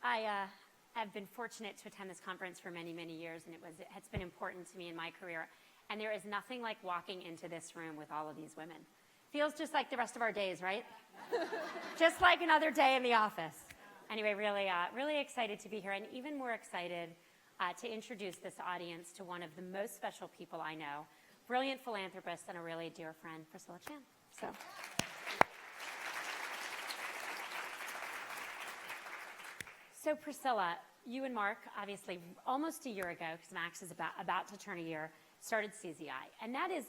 I have been fortunate to attend this conference for many, many years, and it's been important to me in my career. And there is nothing like walking into this room with all of these women. Feels just like the rest of our days, right? Just like another day in the office. Anyway, really excited to be here, and even more excited to introduce this audience to one of the most special people I know, brilliant philanthropist and a really dear friend, Priscilla Chan. So Priscilla, you and Mark, obviously, almost a year ago, because Max is about to turn a year, started CZI. And that is,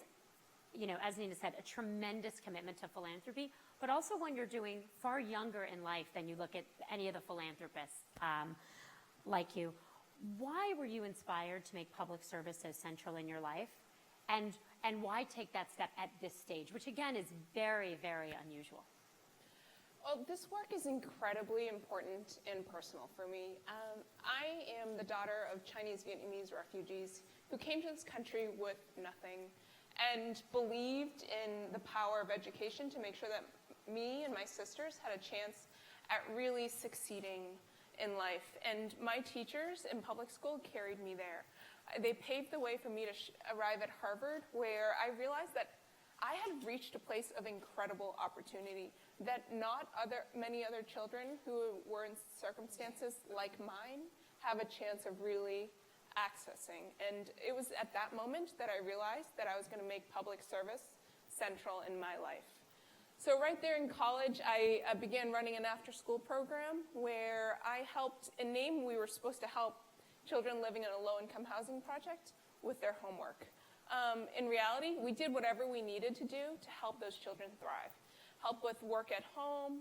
as Nina said, a tremendous commitment to philanthropy, but also one you're doing far younger in life than you look at any of the philanthropists like you. Why were you inspired to make public service so central in your life? And why take that step at this stage, which again is very, very unusual? Well, this work is incredibly important and personal for me. I am the daughter of Chinese Vietnamese refugees who came to this country with nothing and believed in the power of education to make sure that me and my sisters had a chance at really succeeding in life. And my teachers in public school carried me there. They paved the way for me to arrive at Harvard, where I realized that I had reached a place of incredible opportunity that not many other children who were in circumstances like mine have a chance of really accessing. And it was at that moment that I realized that I was going to make public service central in my life. So right there in college, I began running an after-school program where I helped, in name, we were supposed to help children living in a low-income housing project with their homework. In reality, we did whatever we needed to do to help those children thrive. Help with work at home,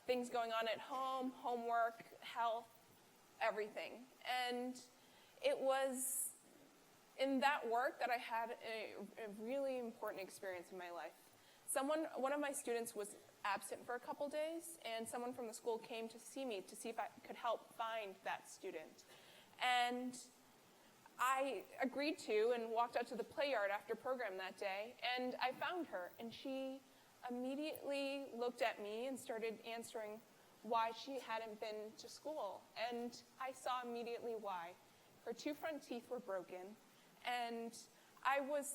things going on at home, homework, health, everything. And it was in that work that I had a really important experience in my life. One of my students was absent for a couple days, and someone from the school came to see me to see if I could help find that student. And I agreed to and walked out to the play yard after program that day, and I found her, and she immediately looked at me and started answering why she hadn't been to school. And I saw immediately why. Her 2 front teeth were broken, and I was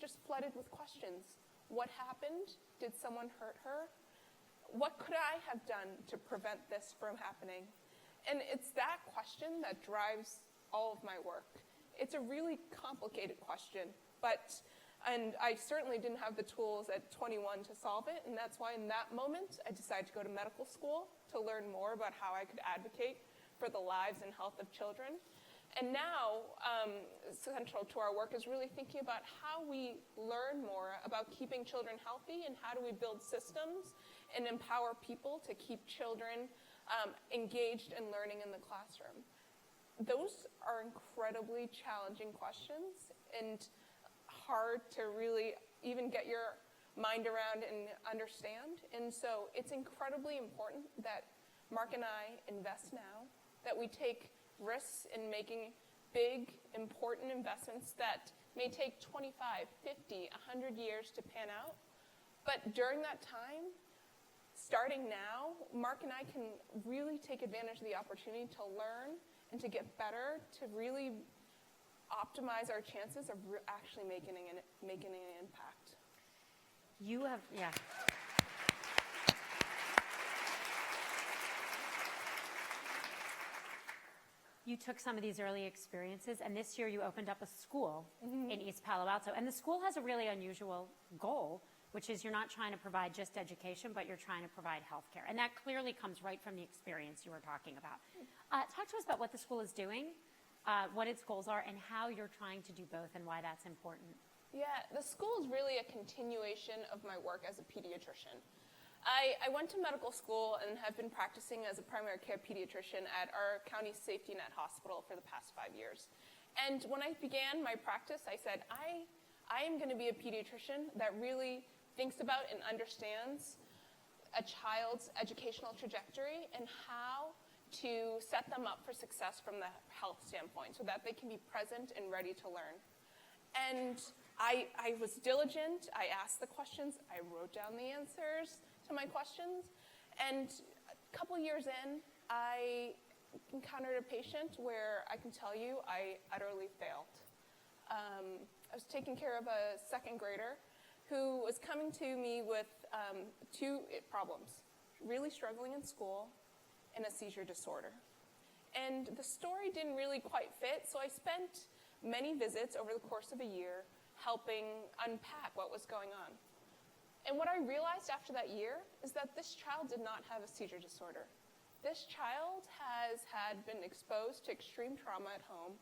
just flooded with questions. What happened? Did someone hurt her? What could I have done to prevent this from happening? And it's that question that drives all of my work. It's a really complicated question, and I certainly didn't have the tools at 21 to solve it, and that's why in that moment I decided to go to medical school to learn more about how I could advocate for the lives and health of children. And now, central to our work is really thinking about how we learn more about keeping children healthy and how do we build systems and empower people to keep children engaged and learning in the classroom. Those are incredibly challenging questions and hard to really even get your mind around and understand. And so it's incredibly important that Mark and I invest now, that we take risks in making big, important investments that may take 25, 50, 100 years to pan out. But during that time, starting now, Mark and I can really take advantage of the opportunity to learn and to get better, to really optimize our chances of actually making an impact. You have, yeah. You took some of these early experiences, and this year you opened up a school in East Palo Alto. And the school has a really unusual goal, which is you're not trying to provide just education, but you're trying to provide health care. And that clearly comes right from the experience you were talking about. Talk to us about what the school is doing, what its goals are, and how you're trying to do both and why that's important. Yeah, the school is really a continuation of my work as a pediatrician. I went to medical school and have been practicing as a primary care pediatrician at our county safety net hospital for the past 5 years. And when I began my practice, I said, I am going to be a pediatrician that really thinks about and understands a child's educational trajectory and how to set them up for success from the health standpoint so that they can be present and ready to learn. And I was diligent. I asked the questions. I wrote down the answers to my questions. And a couple years in, I encountered a patient where I can tell you I utterly failed. I was taking care of a second grader who was coming to me with two problems, really struggling in school and a seizure disorder. And the story didn't really quite fit, so I spent many visits over the course of a year helping unpack what was going on. And what I realized after that year is that this child did not have a seizure disorder. This child had been exposed to extreme trauma at home,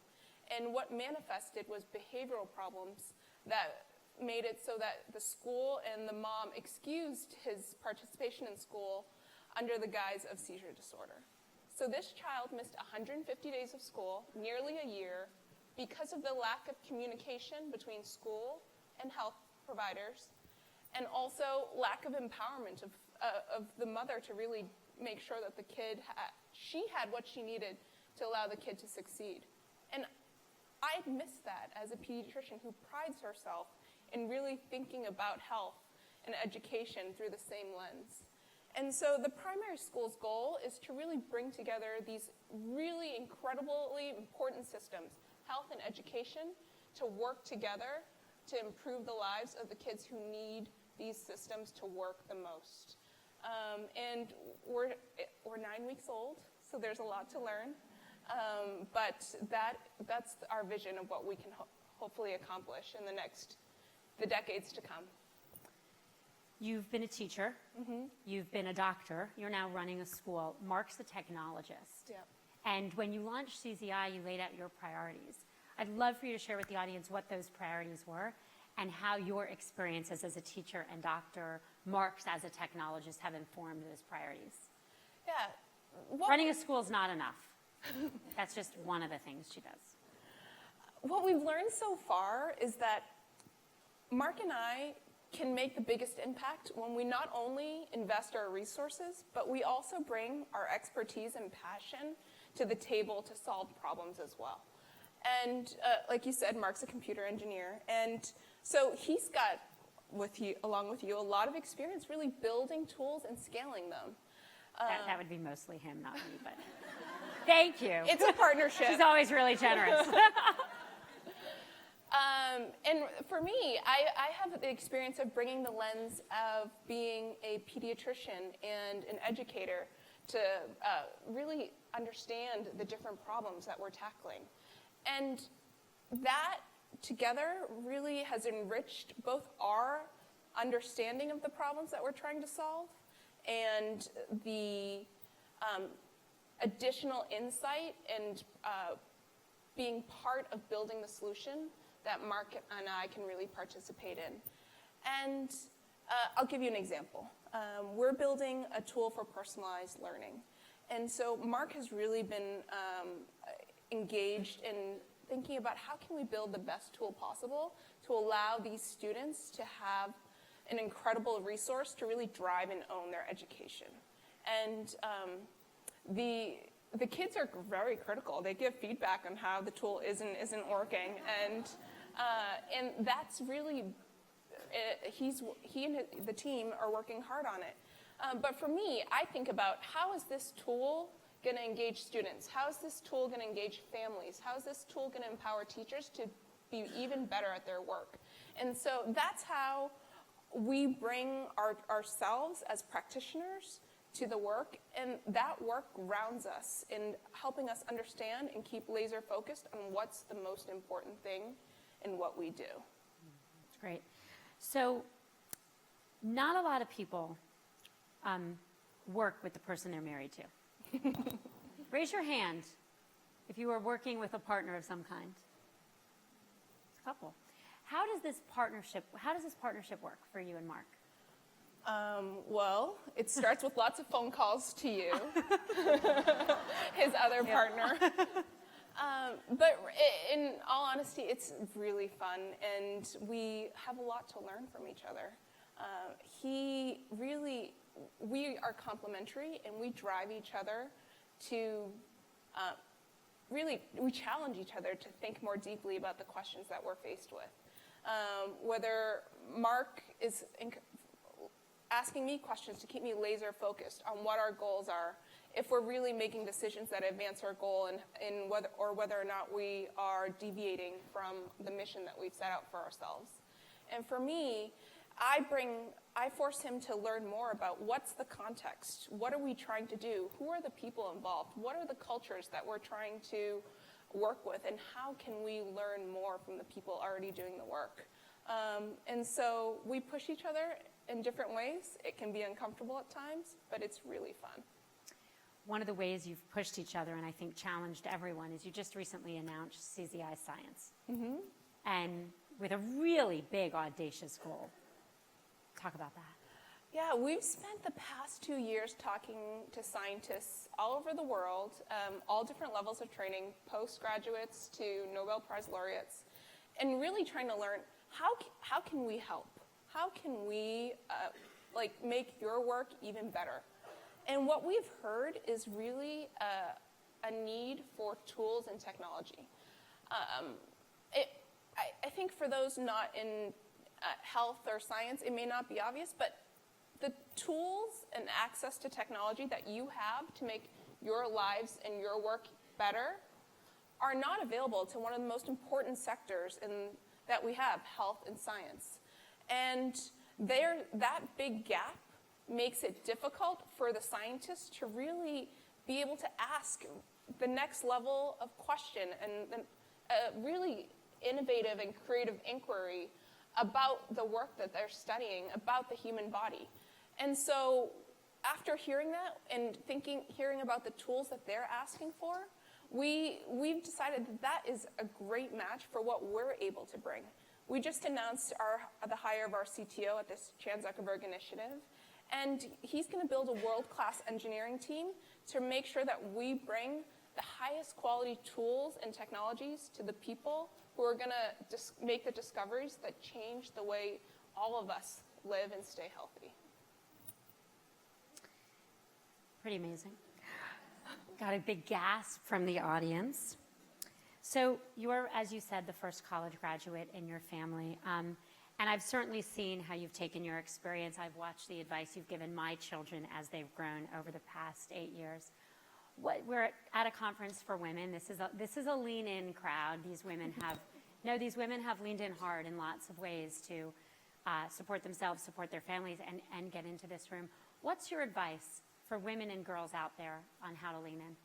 and what manifested was behavioral problems that made it so that the school and the mom excused his participation in school under the guise of seizure disorder. So this child missed 150 days of school, nearly a year, because of the lack of communication between school and health providers, and also lack of empowerment of the mother to really make sure that the kid she had what she needed to allow the kid to succeed. And I missed that as a pediatrician who prides herself in really thinking about health and education through the same lens. And so the primary school's goal is to really bring together these really incredibly important systems, health and education, to work together to improve the lives of the kids who need these systems to work the most. And we're 9 weeks old, so there's a lot to learn. But that's our vision of what we can hopefully accomplish in the decades to come. You've been a teacher. Mm-hmm. You've been a doctor. You're now running a school. Mark's a technologist. Yep. And when you launched CZI, you laid out your priorities. I'd love for you to share with the audience what those priorities were and how your experiences as a teacher and doctor, Mark's as a technologist, have informed those priorities. Yeah. Running a school is not enough. That's just one of the things she does. What we've learned so far is that Mark and I can make the biggest impact when we not only invest our resources, but we also bring our expertise and passion to the table to solve problems as well. And like you said, Mark's a computer engineer, and so he's got, along with you, a lot of experience really building tools and scaling them. That would be mostly him, not me, but thank you. It's a partnership. She's always really generous. And for me, I have the experience of bringing the lens of being a pediatrician and an educator to really understand the different problems that we're tackling. And that together really has enriched both our understanding of the problems that we're trying to solve and the additional insight and being part of building the solution that Mark and I can really participate in. And I'll give you an example. We're building a tool for personalized learning. And so Mark has really been engaged in thinking about how can we build the best tool possible to allow these students to have an incredible resource to really drive and own their education. And the kids are very critical. They give feedback on how the tool isn't working, and that's really he and the team are working hard on it. But for me, I think about how is this tool going to engage students? How is this tool going to engage families? How is this tool going to empower teachers to be even better at their work? And so that's how we bring ourselves as practitioners to the work, and that work grounds us in helping us understand and keep laser focused on what's the most important thing in what we do. That's great. So not a lot of people work with the person they're married to. Raise your hand if you are working with a partner of some kind. A couple. How does this partnership work for you and Mark? Well, it starts with lots of phone calls to you, his other partner. But in all honesty, it's really fun, and we have a lot to learn from each other. We are complementary, and we drive each other to we challenge each other to think more deeply about the questions that we're faced with. Whether Mark is asking me questions to keep me laser focused on what our goals are if we're really making decisions that advance our goal and whether or not we are deviating from the mission that we've set out for ourselves. And for me, I force him to learn more about what's the context, what are we trying to do, who are the people involved, what are the cultures that we're trying to work with, and how can we learn more from the people already doing the work. And so we push each other in different ways. It can be uncomfortable at times, but it's really fun. One of the ways you've pushed each other and I think challenged everyone is you just recently announced CZI Science. Mm-hmm. And with a really big, audacious goal. Talk about that. Yeah, we've spent the past 2 years talking to scientists all over the world, all different levels of training, postgraduates to Nobel Prize laureates, and really trying to learn how can we help? How can we make your work even better? And what we've heard is really a need for tools and technology. I think for those not in health or science, it may not be obvious, but the tools and access to technology that you have to make your lives and your work better are not available to one of the most important sectors that we have, health and science. And that big gap makes it difficult for the scientists to really be able to ask the next level of question and really innovative and creative inquiry about the work that they're studying, about the human body. And so after hearing that and hearing about the tools that they're asking for, we've decided that is a great match for what we're able to bring. We just announced the hire of our CTO at this Chan Zuckerberg initiative, and he's going to build a world-class engineering team to make sure that we bring the highest quality tools and technologies to the people who are going to make the discoveries that change the way all of us live and stay healthy. Pretty amazing. Got a big gasp from the audience. So you are, as you said, the first college graduate in your family. And I've certainly seen how you've taken your experience. I've watched the advice you've given my children as they've grown over the past 8 years. We're at a conference for women. This is a lean-in crowd. These women have leaned in hard in lots of ways to support themselves, support their families, and get into this room. What's your advice for women and girls out there on how to lean in?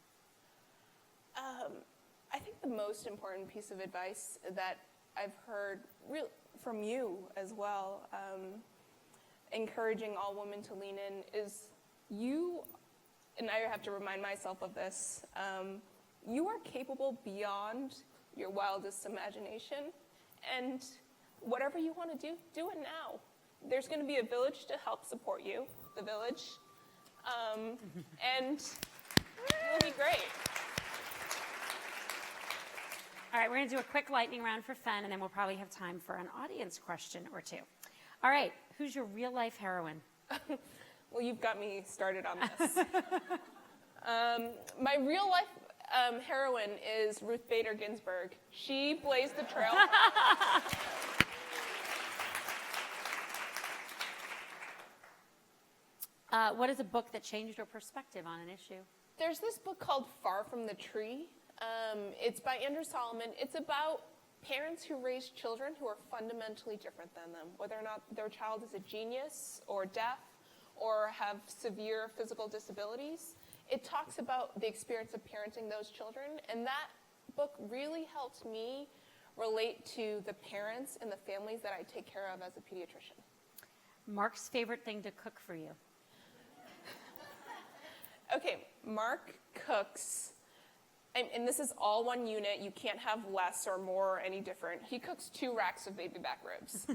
I think the most important piece of advice that I've heard from you as well, encouraging all women to lean in, is and I have to remind myself of this, you are capable beyond your wildest imagination, and whatever you want to do, do it now. There's going to be a village to help support you, the village, and it'll be great. All right, we're going to do a quick lightning round for fun, and then we'll probably have time for an audience question or two. All right, who's your real-life heroine? Well, you've got me started on this. My real-life heroine is Ruth Bader Ginsburg. She blazed the trail. What is a book that changed your perspective on an issue? There's this book called Far From the Tree. It's by Andrew Solomon. It's about parents who raise children who are fundamentally different than them, whether or not their child is a genius or deaf or have severe physical disabilities. It talks about the experience of parenting those children, and that book really helped me relate to the parents and the families that I take care of as a pediatrician. Mark's favorite thing to cook for you? Okay, Mark cooks, and this is all one unit. You can't have less or more or any different. He cooks 2 racks of baby back ribs.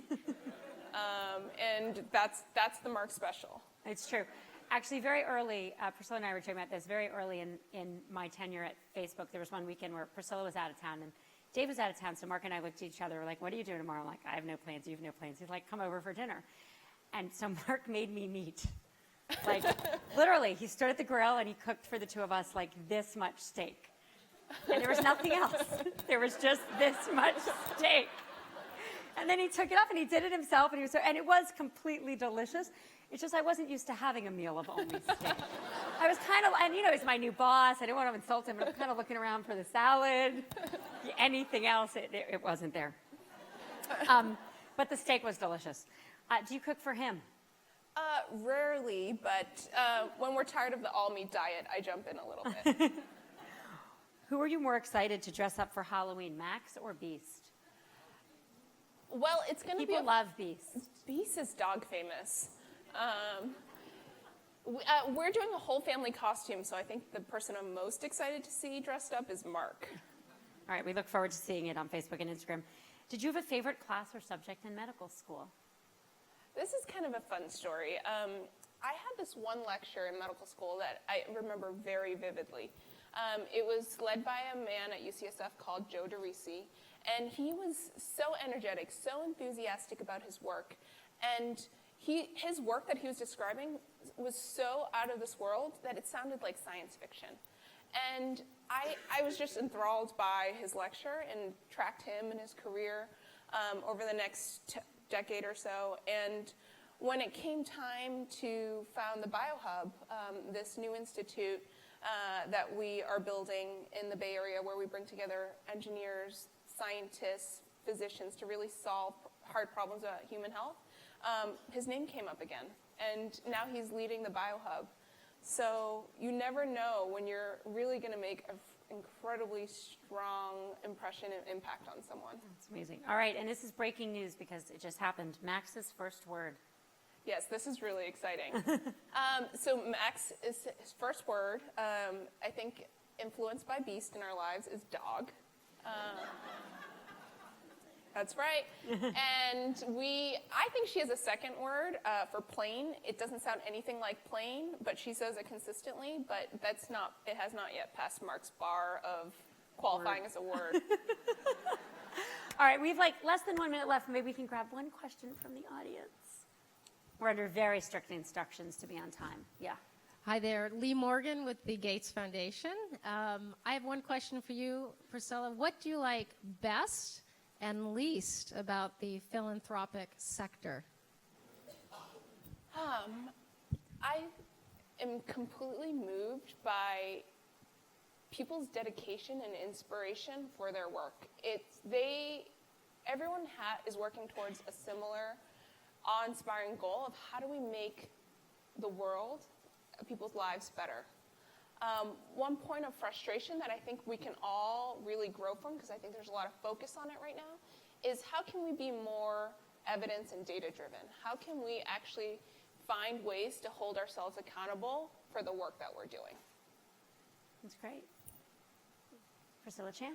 And that's the Mark special. It's true. Actually, very early, Priscilla and I were talking about this, very early in my tenure at Facebook, there was one weekend where Priscilla was out of town and Dave was out of town, so Mark and I looked at each other, we're like, what are you doing tomorrow? I'm like, I have no plans, you have no plans. He's like, come over for dinner. And so Mark made me meat. Like, literally, he stood at the grill and he cooked for the 2 of us like this much steak. And there was nothing else. There was just this much steak. And then he took it up and he did it himself, and it was completely delicious. It's just I wasn't used to having a meal of only steak. I was kind of, and he's my new boss. I didn't want to insult him, but I was kind of looking around for the salad. Anything else, it wasn't there. But the steak was delicious. Do you cook for him? Rarely, but when we're tired of the all-meat diet, I jump in a little bit. Who are you more excited to dress up for Halloween, Max or Beast? Well, it's going to be People love Beast. Beast is dog famous. We're doing a whole family costume, so I think the person I'm most excited to see dressed up is Mark. All right, we look forward to seeing it on Facebook and Instagram. Did you have a favorite class or subject in medical school? This is kind of a fun story. I had this one lecture in medical school that I remember very vividly. It was led by a man at UCSF called Joe DeRisi, and he was so energetic, so enthusiastic about his work, and his work that he was describing was so out of this world that it sounded like science fiction. And I was just enthralled by his lecture and tracked him and his career over the next decade or so. And when it came time to found the BioHub, this new institute that we are building in the Bay Area where we bring together engineers, scientists, physicians to really solve hard problems about human health, his name came up again. And now he's leading the BioHub. So you never know when you're really going to make an incredibly strong impression and impact on someone. That's amazing. All right, and this is breaking news because it just happened. Max's first word. Yes, this is really exciting. So Max, his first word, I think influenced by Beast in our lives, is dog. That's right. And I think she has a second word for plane. It doesn't sound anything like plane, but she says it consistently, but it has not yet passed Mark's bar of qualifying as a word. All right, we have less than 1 minute left. Maybe we can grab one question from the audience. We're under very strict instructions to be on time. Yeah. Hi there, Lee Morgan with the Gates Foundation. I have one question for you, Priscilla. What do you like best and least about the philanthropic sector? I am completely moved by people's dedication and inspiration for their work. Everyone is working towards a similar awe-inspiring goal of how do we make the world, people's lives better. One point of frustration that I think we can all really grow from, because I think there's a lot of focus on it right now, is how can we be more evidence and data-driven? How can we actually find ways to hold ourselves accountable for the work that we're doing? That's great. Priscilla Chan.